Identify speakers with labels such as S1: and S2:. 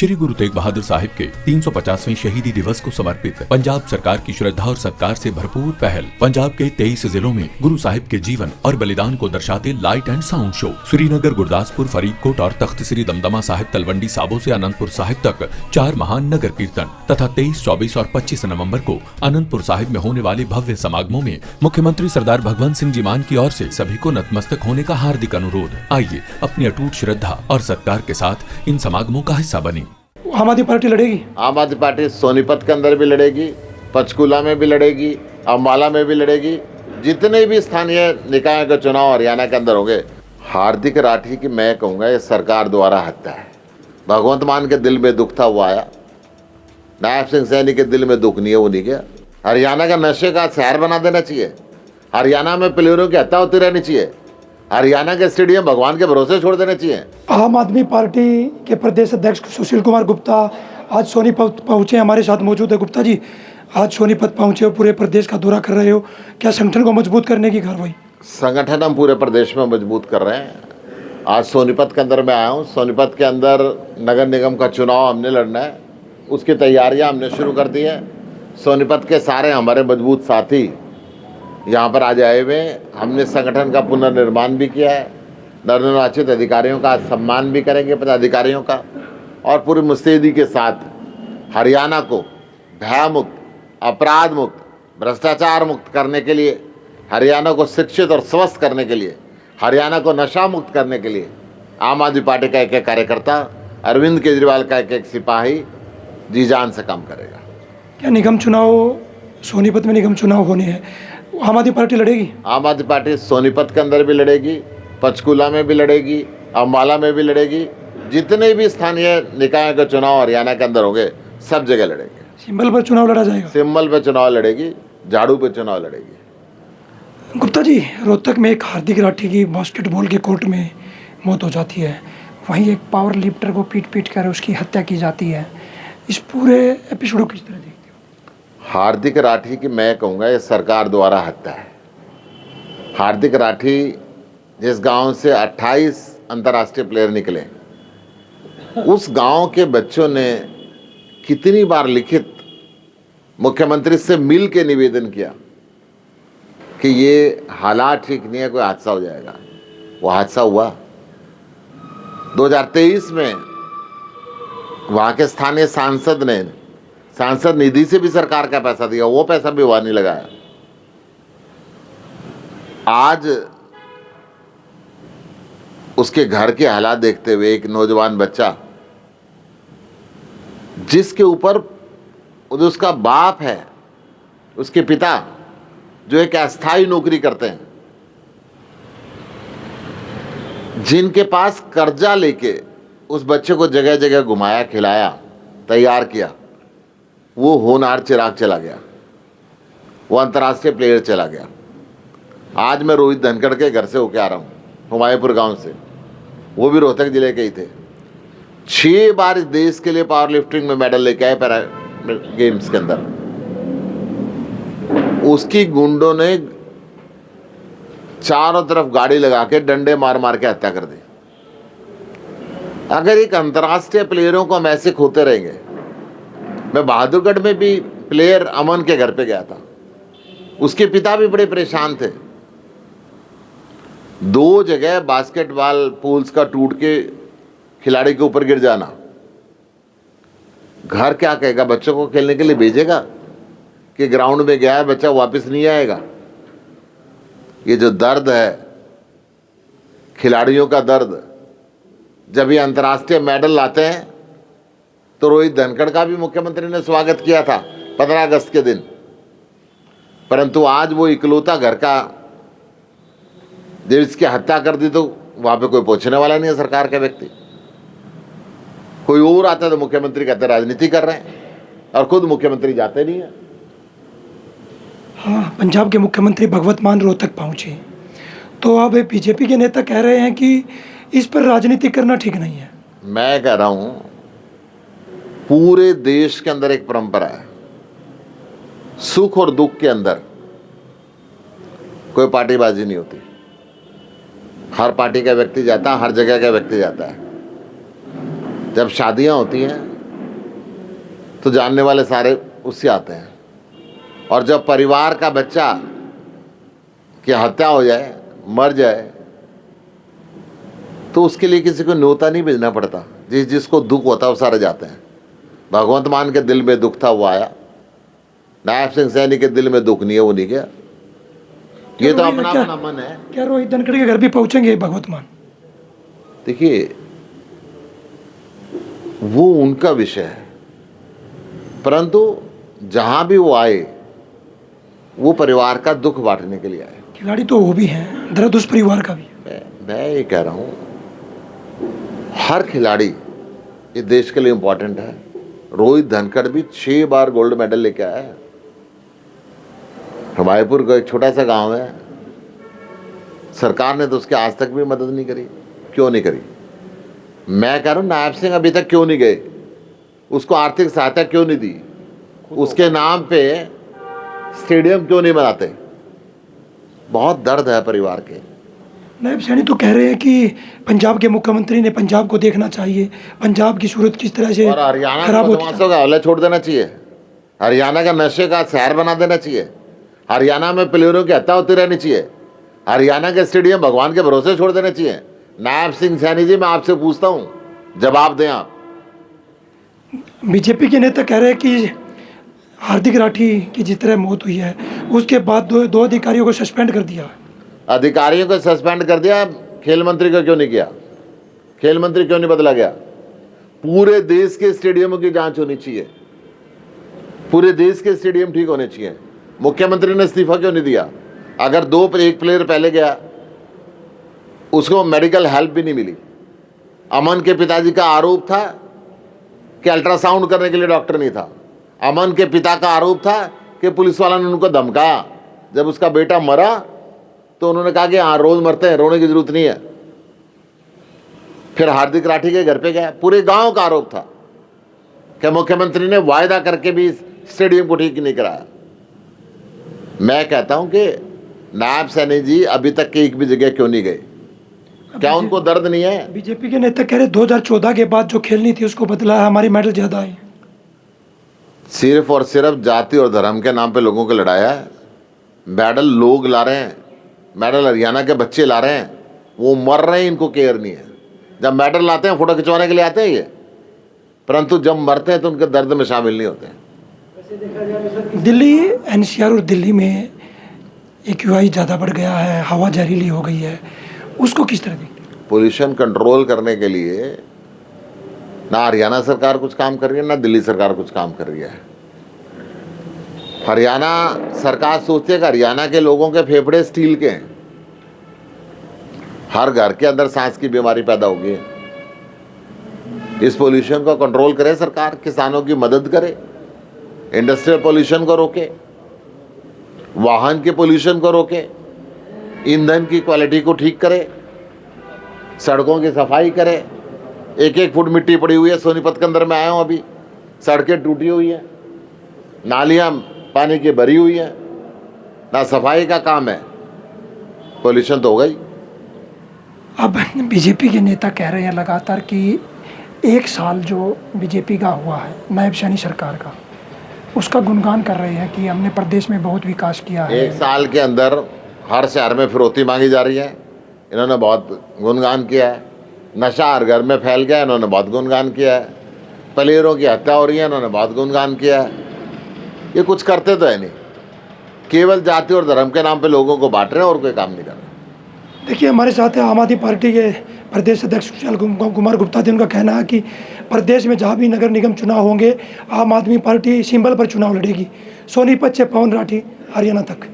S1: श्री गुरु तेग बहादुर साहिब के 350वें शहीदी दिवस को समर्पित पंजाब सरकार की श्रद्धा और सत्कार से भरपूर पहल। पंजाब के 23 जिलों में गुरु साहिब के जीवन और बलिदान को दर्शाते light and sound show Srinagar, Gurdaspur, Faridkot और तख्त श्री दमदमा साहिब, तलवंडी साबो से अनंतपुर साहिब तक 4 महान नगर कीर्तन तथा 23, 24 और 25 नवंबर को अनंतपुर साहिब में होने वाले भव्य समागमों में मुख्यमंत्री सरदार भगवंत सिंह जी मान की ओर से सभी को नतमस्तक होने का हार्दिक अनुरोध। आइए अपनी अटूट श्रद्धा और सत्कार के साथ इन समागमों का हिस्सा बने।
S2: आम आदमी पार्टी लड़ेगी।
S3: आम आदमी पार्टी सोनीपत के अंदर भी लड़ेगी, पंचकूला में भी लड़ेगी, अम्बाला में भी लड़ेगी। जितने भी स्थानीय निकाय के चुनाव हरियाणा के अंदर होंगे, हार्दिक राठी की मैं कहूँगा ये सरकार द्वारा हत्या है। भगवंत मान के दिल में दुख था, वो आया। नायब सिंह सैनी के दिल में दुख नहीं है, वो नहीं गया। हरियाणा का नशे का शहर बना देना चाहिए। हरियाणा में प्लेयरों की हत्या होती रहनी चाहिए। हरियाणा के स्टेडियम भगवान के भरोसे छोड़ देने चाहिए।
S2: आम आदमी पार्टी के प्रदेश अध्यक्ष सुशील कुमार गुप्ता आज सोनीपत पहुंचे, हमारे साथ मौजूद है। गुप्ता जी, आज सोनीपत पहुंचे हो, पूरे प्रदेश का दौरा कर रहे हो, क्या संगठन को मजबूत करने की कार्रवाई?
S3: संगठन हम पूरे प्रदेश में मजबूत कर रहे हैं। आज सोनीपत के अंदर मैं आया हूँ। सोनीपत के अंदर नगर निगम का चुनाव हमने लड़ना है, उसकी तैयारियाँ हमने शुरू कर दी है। सोनीपत के सारे हमारे मजबूत साथी यहाँ पर आज आए हुए। हमने संगठन का पुनर्निर्माण भी किया है। नवनिर्वाचित अधिकारियों का सम्मान भी करेंगे, पदाधिकारियों का, और पूरी मुस्तैदी के साथ हरियाणा को भयमुक्त, अपराध मुक्त, भ्रष्टाचार मुक्त करने के लिए, हरियाणा को शिक्षित और स्वस्थ करने के लिए, हरियाणा को नशा मुक्त करने के लिए आम आदमी पार्टी का एक एक कार्यकर्ता, अरविंद केजरीवाल का एक एक सिपाही जी जान से काम करेगा।
S2: क्या निगम चुनाव, सोनीपत में निगम चुनाव होने हैं, आम आदमी पार्टी लड़ेगी?
S3: आम आदमी पार्टी सोनीपत के अंदर भी लड़ेगी, पंचकूला में भी लड़ेगी, अम्बाला में भी लड़ेगी। जितने भी स्थानीय निकाय के चुनाव हरियाणा के अंदर होंगे, सब जगह लड़ेंगे।
S2: सिंबल पर चुनाव लड़ा जाएगा?
S3: सिंबल पे चुनाव लड़ेगी, झाड़ू पे चुनाव लड़ेगी।
S2: गुप्ता जी, रोहतक में एक हार्दिक राठी की बास्केटबॉल के कोर्ट में मौत हो जाती है, वहीं एक पावर लिफ्टर को पीट कर उसकी हत्या की जाती है। इस पूरे एपिसोड को किस तरह देखते हो?
S3: हार्दिक राठी की मैं कहूँगा ये सरकार द्वारा हत्या है। हार्दिक राठी जिस गांव से 28 अंतर्राष्ट्रीय प्लेयर निकले, उस गांव के बच्चों ने कितनी बार लिखित मुख्यमंत्री से मिल के निवेदन किया कि ये हालात ठीक नहीं है, कोई हादसा हो जाएगा। वो हादसा हुआ 2023 में। वहाँ के स्थानीय सांसद ने सांसद निधि से भी सरकार का पैसा दिया, वो पैसा भी वहाँ नहीं लगाया। आज उसके घर के हालात देखते हुए एक नौजवान बच्चा, जिसके ऊपर उसका बाप है, उसके पिता जो एक अस्थायी नौकरी करते हैं, जिनके पास कर्जा लेके उस बच्चे को जगह जगह घुमाया, खिलाया, तैयार किया, वो होनहार चिराग चला गया, वो अंतर्राष्ट्रीय प्लेयर चला गया। आज मैं रोहित धनखड़ के घर से होके आ रहा हूँ, हुमायूंपुर गांव से। वो भी रोहतक जिले के ही थे। 6 बार इस देश के लिए पावर लिफ्टिंग में मेडल लेके आए पैरा गेम्स के अंदर। उसकी गुंडों ने चारों तरफ गाड़ी लगा के डंडे मार मार के हत्या कर दी। अगर एक अंतर्राष्ट्रीय प्लेयरों को हम ऐसे खोते रहेंगे। मैं बहादुरगढ़ में भी प्लेयर अमन के घर पे गया था, उसके पिता भी बड़े परेशान थे। 2 जगह बास्केटबॉल पूल्स का टूट के खिलाड़ी के ऊपर गिर जाना। घर क्या कहेगा? बच्चों को खेलने के लिए भेजेगा कि ग्राउंड में गया है बच्चा, वापस नहीं आएगा? ये जो दर्द है, खिलाड़ियों का दर्द, जब ये अंतर्राष्ट्रीय मेडल लाते हैं तो रोहित धनखड़ का भी मुख्यमंत्री ने स्वागत किया था 15 अगस्त के दिन। परंतु आज वो इकलौता घर का, जब इसकी हत्या कर दी तो वहाँ पे कोई पूछने वाला नहीं है सरकार के व्यक्ति। कोई और आता तो मुख्यमंत्री कहते राजनीति कर रहे हैं, और खुद मुख्यमंत्री जाते नहीं है।
S2: हाँ, पंजाब के मुख्यमंत्री भगवंत मान रोहतक पहुँचे, तो अब बीजेपी के नेता कह रहे हैं कि इस पर राजनीति करना ठीक नहीं है।
S3: मैं कह रहा हूँ, पूरे देश के अंदर एक परंपरा है, सुख और दुख के अंदर कोई पार्टीबाजी नहीं होती। हर पार्टी का व्यक्ति जाता है, हर जगह का व्यक्ति जाता है। जब शादियां होती हैं तो जानने वाले सारे उससे आते हैं। और जब परिवार का बच्चा की हत्या हो जाए, मर जाए, तो उसके लिए किसी को न्योता नहीं भेजना पड़ता। जिसको दुख होता है वो सारे जाते हैं। भगवंत मान के दिल में दुख था, वो आया। नायब सिंह सैनी के दिल में दुख नहीं है, वो नहीं गया। ये तो अपना अपना मन है।
S2: क्या रोहित धनखड़ के घर भी पहुंचेंगे भगवंत मान?
S3: देखिए, वो उनका विषय है, परंतु जहां भी वो आए, वो परिवार का दुख बांटने के लिए आए।
S2: खिलाड़ी तो वो भी हैं, दर्द उस परिवार का भी।
S3: मैं ये कह रहा हूं, हर खिलाड़ी इस देश के लिए इंपॉर्टेंट है। रोहित धनखड़ भी 6 बार गोल्ड मेडल लेके आया है। हमायपुर का एक छोटा सा गांव है, सरकार ने तो उसके आज तक भी मदद नहीं करी। क्यों नहीं करी? मैं कह रहा हूं, नायब सिंह अभी तक क्यों नहीं गए? उसको आर्थिक सहायता क्यों नहीं दी? उसके नाम पे स्टेडियम क्यों नहीं बनाते? बहुत दर्द है परिवार के।
S2: नायब सैनी तो कह रहे हैं कि पंजाब के मुख्यमंत्री ने पंजाब को देखना चाहिए, पंजाब की सूरत किस तरह से
S3: और हरियाणा
S2: खराब
S3: को
S2: होती है।
S3: बदमाशों का हवाले छोड़ देना चाहिए। हरियाणा का नशे का शहर बना देना चाहिए। हरियाणा में प्लेयरों की हत्या होती रहनी चाहिए। हरियाणा के स्टेडियम भगवान के भरोसे छोड़ देने चाहिए। नायब सिंह सैनी जी, मैं आपसे पूछता हूँ, जवाब दें आप।
S2: बीजेपी के नेता कह रहे हैं कि हार्दिक राठी की जिस तरह मौत हुई है, उसके बाद दो अधिकारियों को सस्पेंड कर दिया।
S3: अधिकारियों को सस्पेंड कर दिया, खेल मंत्री को क्यों नहीं किया? खेल मंत्री क्यों नहीं बदला गया? पूरे देश के स्टेडियमों की जांच होनी चाहिए। पूरे देश के स्टेडियम ठीक होने चाहिए। मुख्यमंत्री ने इस्तीफा क्यों नहीं दिया? अगर एक प्लेयर पहले गया, उसको मेडिकल हेल्प भी नहीं मिली। अमन के पिताजी का आरोप था कि अल्ट्रासाउंड करने के लिए डॉक्टर नहीं था। अमन के पिता का आरोप था कि पुलिस वालों ने उनको धमकाया। जब उसका बेटा मरा तो उन्होंने कहा कि हाँ, रोज मरते हैं, रोने की जरूरत नहीं है। फिर हार्दिक राठी के घर पे गया, पूरे गांव का आरोप था कि मुख्यमंत्री ने वायदा करके भी स्टेडियम को ठीक नहीं कराया। मैं कहता हूं कि नायब सैनी जी अभी तक एक भी जगह क्यों नहीं गए? क्या उनको दर्द नहीं है?
S2: बीजेपी के नेता कह रहे 2014 के बाद जो खेलनी थी उसको बदला है, हमारी मेडल ज्यादा है।
S3: सिर्फ और सिर्फ जाति और धर्म के नाम पे लोगों को लड़ाया है। मेडल लोग ला रहे हैं, मेडल हरियाणा के बच्चे ला रहे हैं, वो मर रहे हैं, इनको केयर नहीं है। जब मेडल लाते हैं फोटो खिंचवाने के लिए आते हैं ये, परंतु जब मरते हैं तो उनके दर्द में शामिल नहीं होते हैं।
S2: दिल्ली एनसीआर और दिल्ली में एक्यूआई ज़्यादा बढ़ गया है, हवा जहरीली हो गई है, उसको किस तरह देखते हैं?
S3: पोल्यूशन कंट्रोल करने के लिए ना हरियाणा सरकार कुछ काम कर रही है, ना दिल्ली सरकार कुछ काम कर रही है। हरियाणा सरकार सोचती है कि हरियाणा के लोगों के फेफड़े स्टील के हैं, हर घर के अंदर सांस की बीमारी पैदा होगी। इस पोल्यूशन को कंट्रोल करे सरकार, किसानों की मदद करे, इंडस्ट्रियल पोल्यूशन को रोके, वाहन के पोल्यूशन को रोके, ईंधन की क्वालिटी को ठीक करे, सड़कों की सफाई करे। 1-1 फुट मिट्टी पड़ी हुई है सोनीपत के अंदर, में आया हूँ अभी, सड़कें टूटी हुई है, नालियाँ पानी की भरी हुई है, ना सफाई का काम है, पोल्यूशन तो हो गई।
S2: अब बीजेपी के नेता कह रहे हैं लगातार कि 1 साल जो बीजेपी का हुआ है नायब सैनी सरकार का, उसका गुणगान कर रहे हैं कि हमने प्रदेश में बहुत विकास किया है।
S3: 1 साल के अंदर हर शहर में फिरौती मांगी जा रही है, इन्होंने बहुत गुणगान किया है। नशा हर घर में फैल गया, इन्होंने बहुत गुणगान किया है। प्लेयरों की हत्या हो रही है, इन्होंने बहुत गुणगान किया है। ये कुछ करते तो है नहीं, केवल जाति और धर्म के नाम पे लोगों को बांट रहे हैं और कोई काम नहीं कर रहे।
S2: देखिए, हमारे साथ है आम आदमी पार्टी के प्रदेश अध्यक्ष सुशील कुमार गुप्ता जी। उनका कहना है कि प्रदेश में जहाँ भी नगर निगम चुनाव होंगे, आम आदमी पार्टी सिंबल पर चुनाव लड़ेगी, सोनीपत से पवन राठी हरियाणा तक।